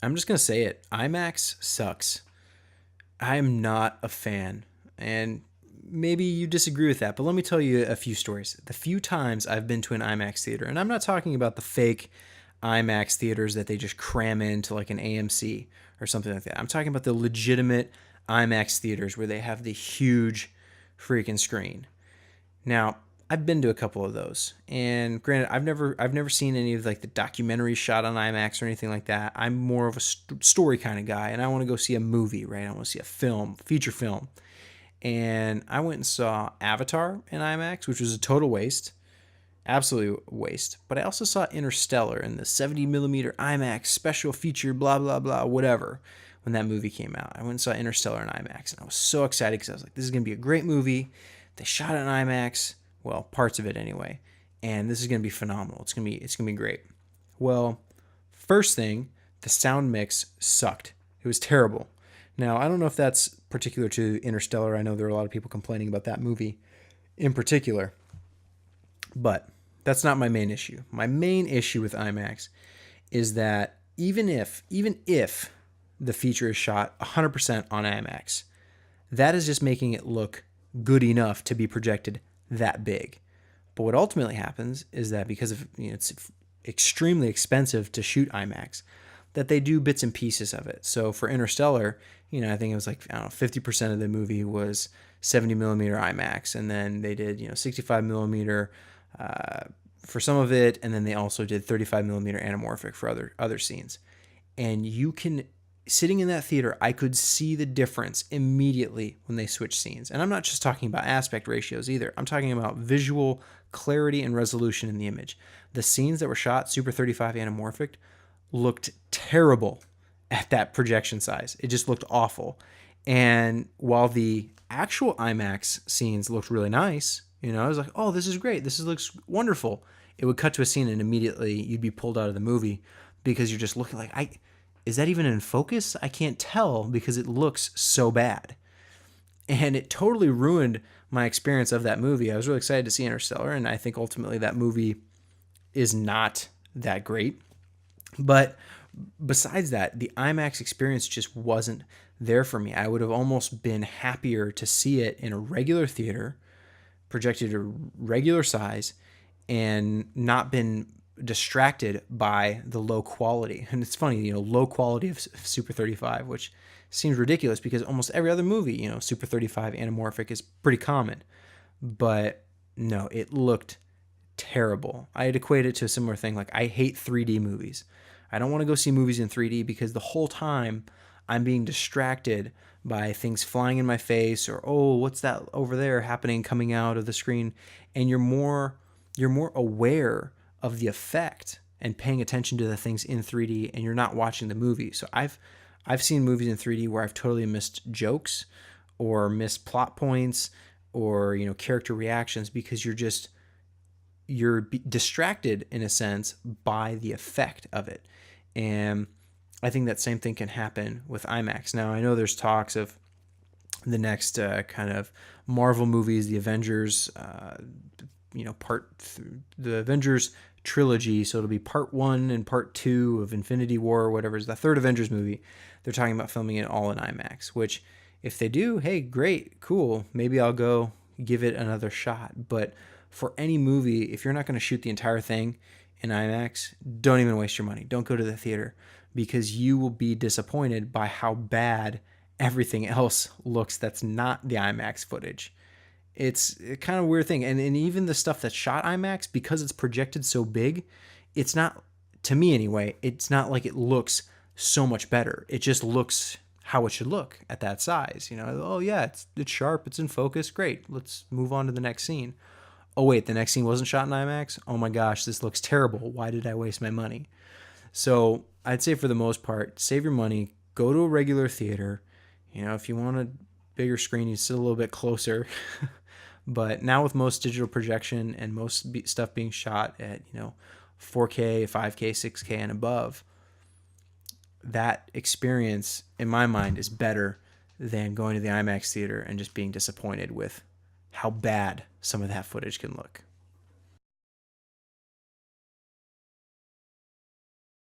I'm just gonna say it. IMAX sucks. I am not a fan, and maybe you disagree with that. But let me tell you a few stories. The few times I've been to an IMAX theater, and I'm not talking about the fake IMAX theaters that they just cram into like an AMC or something like that. I'm talking about the legitimate IMAX theaters where they have the huge freaking screen. Now, I've been to a couple of those, and granted, I've never seen any of like the documentaries shot on IMAX or anything like that. I'm more of a story kind of guy, and I want to go see a movie, right? I want to see a film, feature film, and I went and saw Avatar in IMAX, which was a total waste, absolute waste. But I also saw Interstellar in the 70 millimeter IMAX special feature, blah blah blah, whatever. When that movie came out, I went and saw Interstellar in IMAX, and I was so excited because I was like, "This is gonna be a great movie." They shot it in IMAX, well, parts of it anyway, and this is gonna be phenomenal. It's gonna be great. Well, first thing, the sound mix sucked. It was terrible. Now, I don't know if that's particular to Interstellar. I know there are a lot of people complaining about that movie in particular, but that's not my main issue. My main issue with IMAX is that even if the feature is shot 100% on IMAX, that is just making it look good enough to be projected that big. But what ultimately happens is that because of it's extremely expensive to shoot IMAX, that they do bits and pieces of it. So for Interstellar, I think it was like I don't know, 50% of the movie was 70 millimeter IMAX, and then they did 65 millimeter for some of it, and then they also did 35 millimeter anamorphic for other scenes. And you can sitting in that theater, I could see the difference immediately when they switch scenes. And I'm not just talking about aspect ratios either. I'm talking about visual clarity and resolution in the image. The scenes that were shot Super 35 anamorphic looked terrible at that projection size. It just looked awful. And while the actual IMAX scenes looked really nice, I was like, "Oh, this is great. This looks wonderful." It would cut to a scene and immediately you'd be pulled out of the movie because you're just looking like, is that even in focus? I can't tell because it looks so bad. And it totally ruined my experience of that movie. I was really excited to see Interstellar, and I think ultimately that movie is not that great. But besides that, the IMAX experience just wasn't there for me. I would have almost been happier to see it in a regular theater, projected a regular size, and not been distracted by the low quality. And it's funny, low quality of Super 35, which seems ridiculous because almost every other movie, Super 35 anamorphic is pretty common. But no, it looked terrible. I'd equate it to a similar thing. Like, I hate 3D movies. I don't want to go see movies in 3D because the whole time I'm being distracted by things flying in my face, or, oh, what's that over there happening coming out of the screen? And you're more aware of the effect and paying attention to the things in 3D, and you're not watching the movie. So I've seen movies in 3D where I've totally missed jokes or missed plot points or character reactions because you're distracted in a sense by the effect of it. And I think that same thing can happen with IMAX. Now, I know there's talks of the next kind of Marvel movies, the Avengers, the Avengers trilogy. So it'll be part 1 and part 2 of Infinity War or whatever is the third Avengers movie. They're talking about filming it all in IMAX, which if they do, hey, great, cool. Maybe I'll go give it another shot. But for any movie, if you're not going to shoot the entire thing in IMAX, don't even waste your money. Don't go to the theater because you will be disappointed by how bad everything else looks that's not the IMAX footage. It's a kind of weird thing. And even the stuff that's shot IMAX, because it's projected so big, it's not, to me anyway, it's not like it looks so much better. It just looks how it should look at that size. Oh yeah, it's sharp, it's in focus, great. Let's move on to the next scene. Oh wait, the next scene wasn't shot in IMAX? Oh my gosh, this looks terrible. Why did I waste my money? So I'd say for the most part, save your money, go to a regular theater. If you want a bigger screen, you sit a little bit closer. But now with most digital projection and most stuff being shot at 4K, 5K, 6K and above, that experience in my mind is better than going to the IMAX theater and just being disappointed with how bad some of that footage can look.